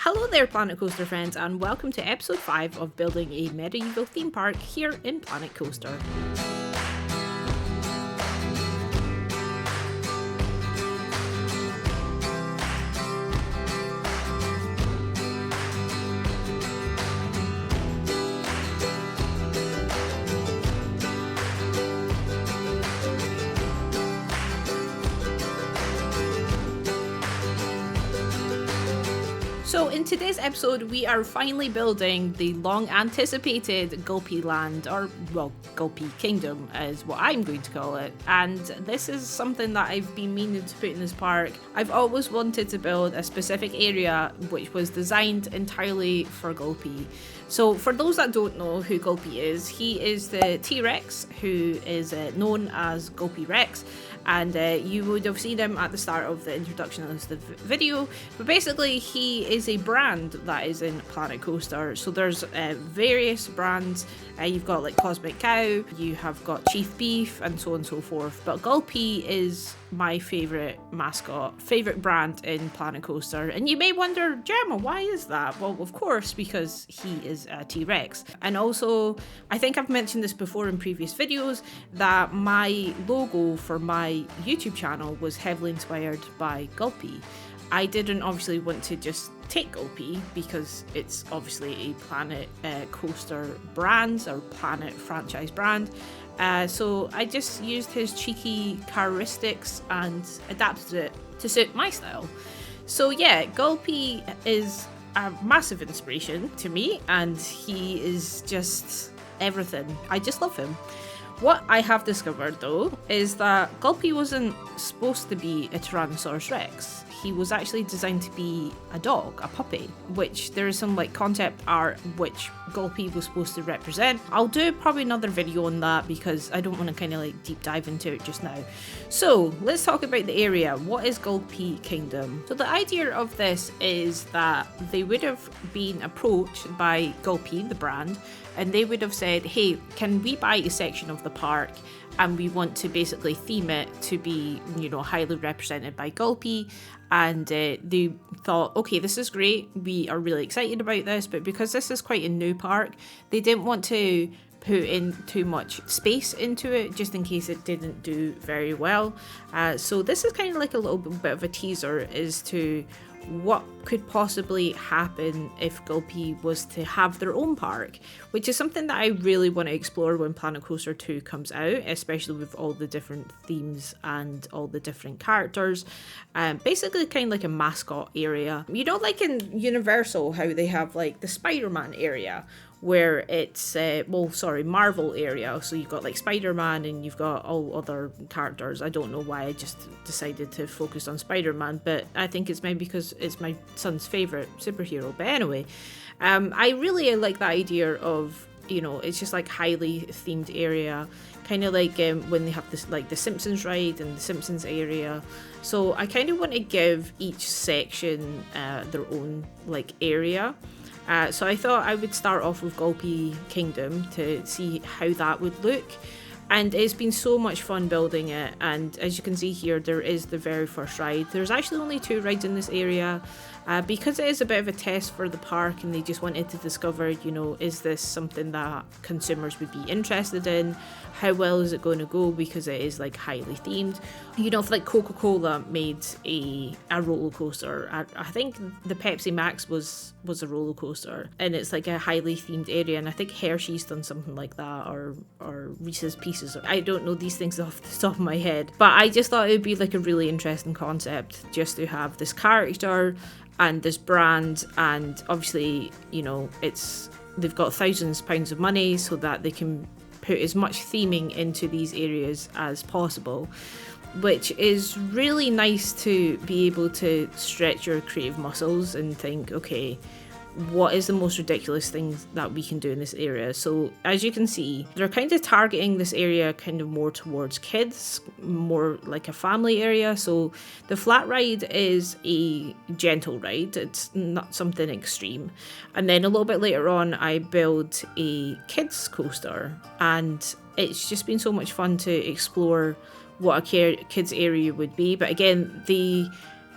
Hello there, Planet Coaster friends, and welcome to episode 5 of building a medieval theme park here in Planet Coaster. So in today's episode, we are finally building the long-anticipated Gulpy land, or, well, Gulpy Kingdom is what I'm going to call it. And this is something that I've been meaning to put in this park. I've always wanted to build a specific area which was designed entirely for Gulpy. So for those that don't know who Gulpy is, he is the T-Rex who is known as Gulpy Rex. And you would have seen him at the start of the introduction of the video, but basically he is a brand that is in Planet Coaster. So there's various brands. You've got like Cosmic Cow, you have got Chief Beef, and so on and so forth. But Gulpy is my favourite mascot, favourite brand in Planet Coaster. And you may wonder, Gemma, why is that? Well, of course, because he is a T-Rex. And also, I think I've mentioned this before in previous videos, that my logo for my YouTube channel was heavily inspired by Gulpy. I didn't obviously want to just take Gulpy because it's obviously a Planet Coaster brand or Planet franchise brand. So I just used his cheeky characteristics and adapted it to suit my style. So yeah, Gulpy is a massive inspiration to me and he is just everything. I just love him. What I have discovered though is that Gulpy wasn't supposed to be a Tyrannosaurus Rex. He was actually designed to be a dog, a puppy, which there is some like concept art which Gulpy was supposed to represent. I'll do probably another video on that because I don't want to kind of like deep dive into it just now. So let's talk about the area. What is Gulpy Kingdom? So the idea of this is that they would have been approached by Gulpy, the brand, and they would have said, hey, can we buy a section of the park and we want to basically theme it to be, you know, highly represented by Gulpy. And they thought, okay, this is great. We are really excited about this, but because this is quite a new park, they didn't want to put in too much space into it just in case it didn't do very well. So this is kind of like a little bit of a teaser as to what could possibly happen if Gulpy was to have their own park, which is something that I really want to explore when Planet Coaster 2 comes out, especially with all the different themes and all the different characters. Basically kind of like a mascot area. You know, like in Universal, how they have like the Spider-Man area, where it's, Marvel area. So you've got like Spider-Man and you've got all other characters. I don't know why I just decided to focus on Spider-Man, but I think it's maybe because it's my son's favourite superhero. But anyway, I really like the idea of, you know, it's just like highly themed area, kind of like when they have this like the Simpsons ride and the Simpsons area. So I kind of want to give each section their own like area. So I thought I would start off with Gulpy Kingdom to see how that would look. And it's been so much fun building it. And as you can see here, there is the very first ride. There's actually only 2 rides in this area. Because it is a bit of a test for the park and they just wanted to discover, you know, is this something that consumers would be interested in? How well is it going to go? Because it is like highly themed. You know, if like Coca-Cola made a roller coaster, I think the Pepsi Max was a roller coaster and it's like a highly themed area, and I think Hershey's done something like that, or Reese's Pieces. I don't know these things off the top of my head, but I just thought it would be like a really interesting concept just to have this character and this brand, and obviously, you know, they've got thousands of pounds of money so that they can put as much theming into these areas as possible, which is really nice to be able to stretch your creative muscles and think, okay, what is the most ridiculous things that we can do in this area? So as you can see, they're kind of targeting this area kind of more towards kids, more like a family area. So the flat ride is a gentle ride, it's not something extreme. And then a little bit later on, I built a kids coaster, and it's just been so much fun to explore what a kids area would be. But again, the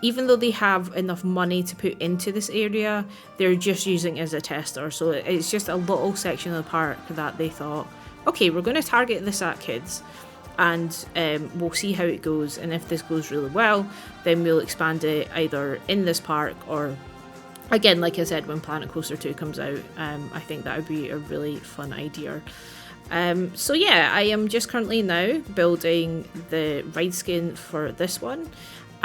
even though they have enough money to put into this area, they're just using it as a tester. So it's just a little section of the park that they thought, okay, we're going to target this at kids, and we'll see how it goes. And if this goes really well, then we'll expand it either in this park or, again, like I said, when Planet Coaster 2 comes out. I think that would be a really fun idea. So yeah, I am just currently now building the ride skin for this one.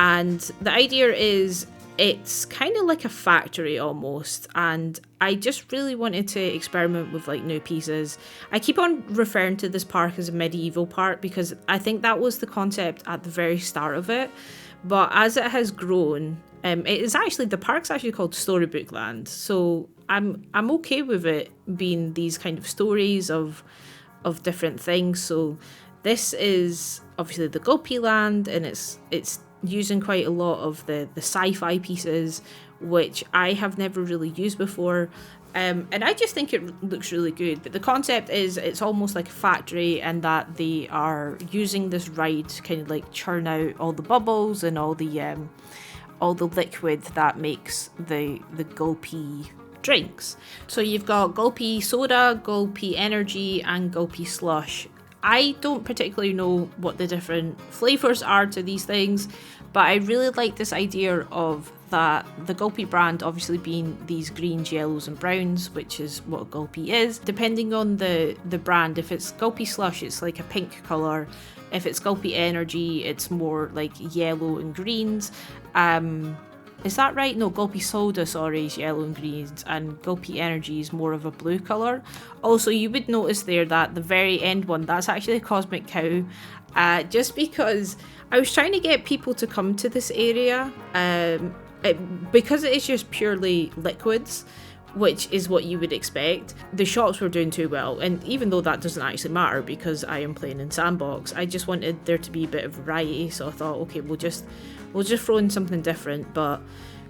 And the idea is it's kind of like a factory almost, and I just really wanted to experiment with like new pieces. I keep on referring to this park as a medieval park because I think that was the concept at the very start of it, but as it has grown, the park's actually called Storybook Land, so I'm okay with it being these kind of stories of different things. So this is obviously the Gulpee land, and it's using quite a lot of the sci-fi pieces, which I have never really used before, and I just think it looks really good. But the concept is it's almost like a factory, and that they are using this ride to kind of like churn out all the bubbles and all the liquid that makes the Gulpee drinks. So you've got Gulpee soda, Gulpee energy, and Gulpee slush. I don't particularly know what the different flavours are to these things, but I really like this idea of that the Gulpee brand obviously being these greens, yellows and browns, which is what Gulpee is. Depending on the brand, if it's Gulpee slush, it's like a pink colour. If it's Gulpee energy, it's more like yellow and greens. Is that right? No, Gulpee soda, sorry, is yellow and greens, and Gulpee energy is more of a blue colour. Also, you would notice there that the very end one, that's actually a cosmic cow, just because I was trying to get people to come to this area, because it is just purely liquids, which is what you would expect. The shops were doing too well, and even though that doesn't actually matter because I am playing in Sandbox, I just wanted there to be a bit of variety, so I thought, okay, we'll just throw in something different. But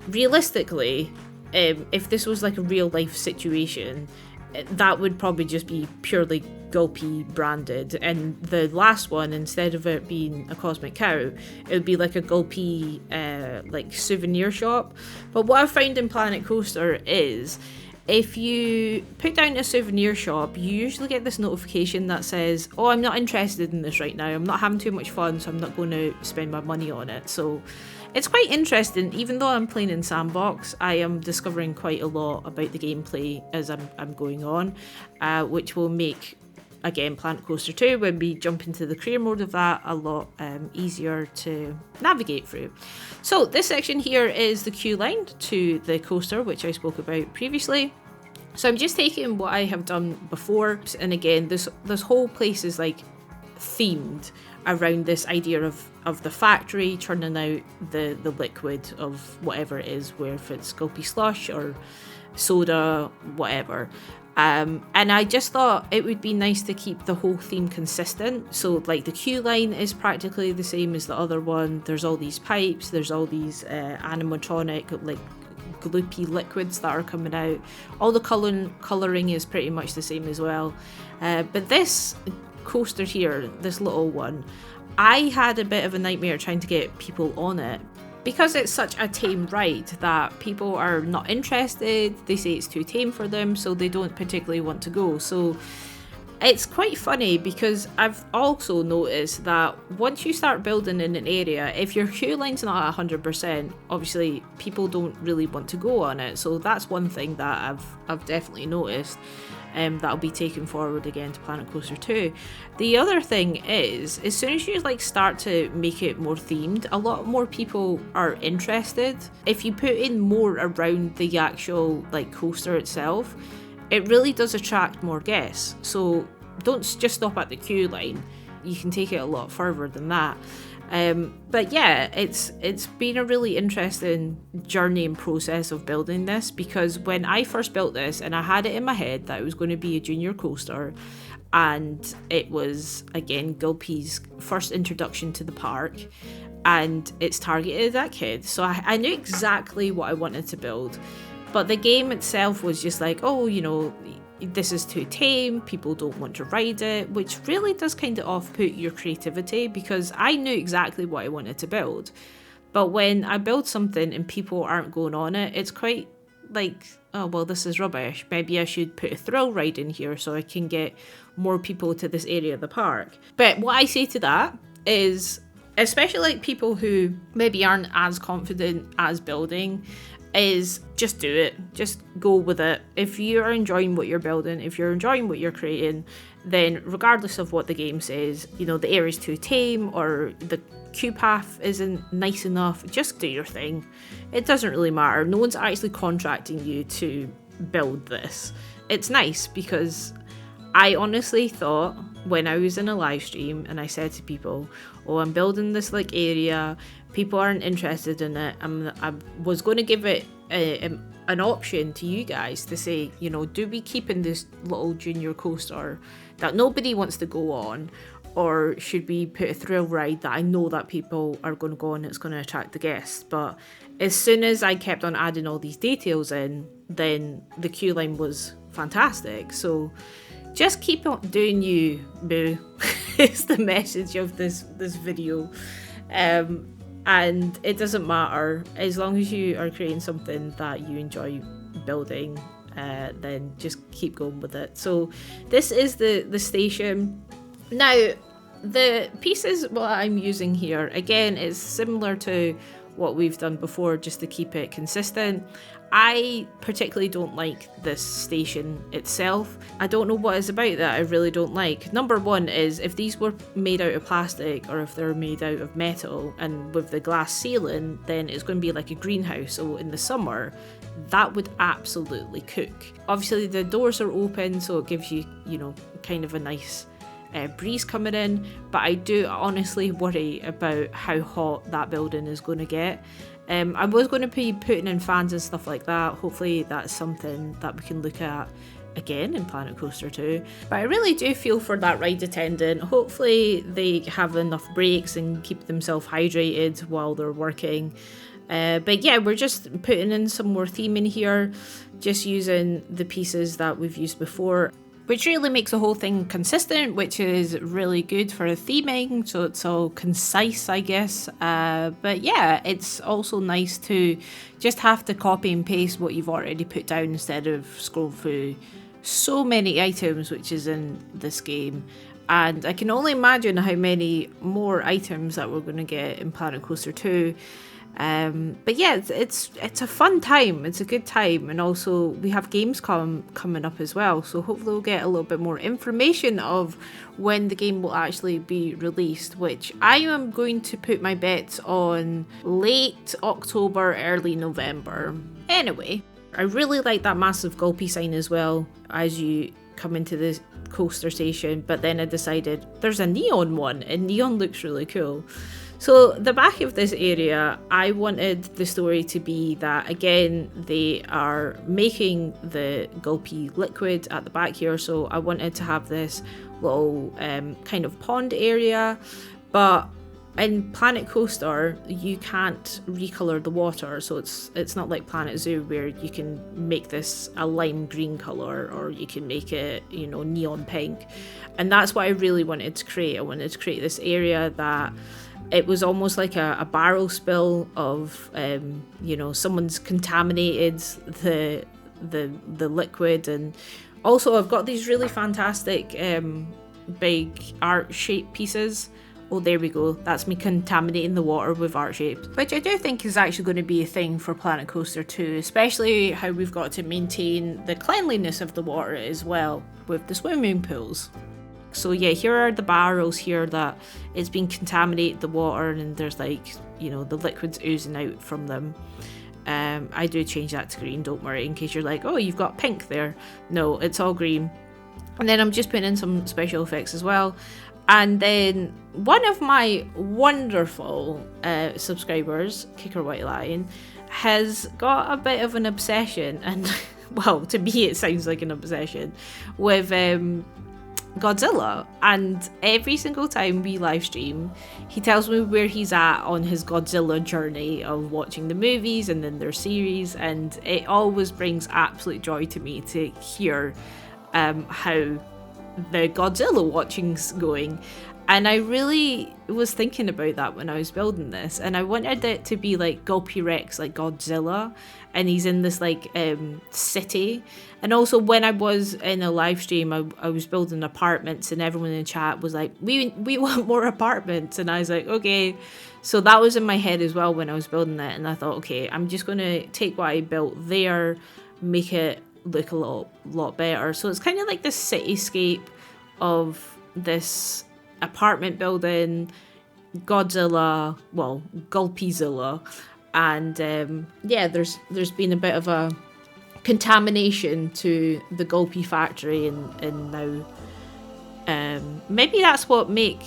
realistically, if this was like a real life situation, that would probably just be purely Gulpee branded, and the last one, instead of it being a cosmic cow, it would be like a Gulpee like souvenir shop. But what I've found in Planet Coaster is if you put down a souvenir shop, you usually get this notification that says, oh, I'm not interested in this right now, I'm not having too much fun, so I'm not going to spend my money on it. So it's quite interesting. Even though I'm playing in Sandbox, I am discovering quite a lot about the gameplay as I'm going on, which will make, again, Planet Coaster 2, when we jump into the career mode of that, a lot easier to navigate through. So this section here is the queue line to the coaster, which I spoke about previously. So I'm just taking what I have done before, and again, this whole place is like themed around this idea of the factory churning out the liquid of whatever it is, where if it's Gulpee slush or soda, whatever. And I just thought it would be nice to keep the whole theme consistent. So like the queue line is practically the same as the other one. There's all these pipes, there's all these animatronic like gloopy liquids that are coming out. All the colouring is pretty much the same as well. But this coaster here, this little one, I had a bit of a nightmare trying to get people on it, because it's such a tame ride that people are not interested. They say it's too tame for them, so they don't particularly want to go. So it's quite funny, because I've also noticed that once you start building in an area, if your queue line's not 100%, obviously people don't really want to go on it. So that's one thing that I've definitely noticed. That'll be taken forward again to Planet Coaster 2. The other thing is, as soon as you like start to make it more themed, a lot more people are interested. If you put in more around the actual like coaster itself, it really does attract more guests. So don't just stop at the queue line. You can take it a lot further than that. But yeah, it's been a really interesting journey and process of building this, because when I first built this and I had it in my head that it was going to be a junior coaster, and it was again Gulpee's first introduction to the park, and it's targeted at kids, so I knew exactly what I wanted to build. But the game itself was just like, oh, you know, this is too tame, people don't want to ride it, which really does kind of off-put your creativity, because I knew exactly what I wanted to build. But when I build something and people aren't going on it, it's quite like, oh, well, this is rubbish. Maybe I should put a thrill ride in here so I can get more people to this area of the park. But what I say to that is, especially like people who maybe aren't as confident as building, is just do it. Just go with it. If you're enjoying what you're building, if you're enjoying what you're creating, then regardless of what the game says, you know, the area's too tame or the queue path isn't nice enough, just do your thing. It doesn't really matter. No one's actually contracting you to build this. It's nice because I honestly thought when I was in a live stream and I said to people, oh, I'm building this like area, people aren't interested in it, I was going to give it an option to you guys to say, you know, do we keep in this little junior coaster that nobody wants to go on, or should we put a thrill ride that I know that people are going to go on, it's going to attract the guests? But as soon as I kept on adding all these details in, then the queue line was fantastic. So just keep on doing you, boo. It's the message of this video. And it doesn't matter, as long as you are creating something that you enjoy building, then just keep going with it. So this is the station. Now, the pieces what I'm using here, again, is similar to what we've done before, just to keep it consistent. I particularly don't like this station itself. I don't know what is about that I really don't like. Number one is, if these were made out of plastic or if they're made out of metal and with the glass ceiling, then it's going to be like a greenhouse. So in the summer, that would absolutely cook. Obviously the doors are open, so it gives you, you know, kind of a nice breeze coming in, but I do honestly worry about how hot that building is going to get. I was going to be putting in fans and stuff like that. Hopefully that's something that we can look at again in Planet Coaster 2. But I really do feel for that ride attendant. Hopefully they have enough breaks and keep themselves hydrated while they're working. But yeah, we're just putting in some more theme in here, just using the pieces that we've used before, which really makes the whole thing consistent, which is really good for theming, so it's all concise, I guess. But yeah, it's also nice to just have to copy and paste what you've already put down instead of scroll through so many items, which is in this game. And I can only imagine how many more items that we're going to get in Planet Coaster 2. But yeah, it's a fun time. It's a good time, and also we have games coming up as well. So hopefully we'll get a little bit more information of when the game will actually be released, which I am going to put my bets on late October, early November. Anyway, I really like that massive Gulpy sign as well as you come into the coaster station. But then I decided there's a neon one, and neon looks really cool. So the back of this area, I wanted the story to be that, again, they are making the Gulpy liquid at the back here. So I wanted to have this little kind of pond area. But in Planet Coaster, you can't recolor the water. So it's not like Planet Zoo where you can make this a lime green color, or you can make it, you know, neon pink. And that's what I really wanted to create. I wanted to create this area that it was almost like a barrel spill of, you know, someone's contaminated the liquid. And also I've got these really fantastic big art shape pieces. Oh, there we go. That's me contaminating the water with art shapes, which I do think is actually going to be a thing for Planet Coaster 2, especially how we've got to maintain the cleanliness of the water as well with the swimming pools. So yeah, here are the barrels here that it's been contaminated the water, and there's like, you know, the liquid's oozing out from them. I do change that to green, don't worry, in case you're like, oh, you've got pink there. No, it's all green. And then I'm just putting in some special effects as well. And then one of my wonderful subscribers, Kicker White Lion, has got a bit of an obsession, and well, to me it sounds like an obsession, with Godzilla. And every single time we live stream, he tells me where he's at on his Godzilla journey of watching the movies and then their series, and it always brings absolute joy to me to hear how the Godzilla watching's going. And I really was thinking about that when I was building this, and I wanted it to be like Gulpy Rex, like Godzilla, and he's in this like city. And also when I was in a live stream, I was building apartments, and everyone in the chat was like, we want more apartments, and I was like, okay. So that was in my head as well when I was building it, and I thought, okay, I'm just going to take what I built there, make it look a lot better. So it's kind of like this cityscape of this apartment building, Godzilla, well, Gulpyzilla, and yeah, there's been a bit of a contamination to the Gulpy factory, and now maybe that's what make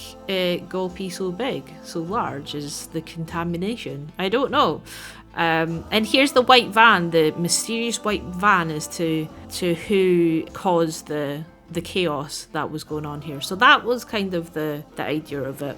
Gulpy so big, so large, is the contamination. I don't know. And here's the white van, the mysterious white van as to who caused the chaos that was going on here. So that was kind of the idea of it.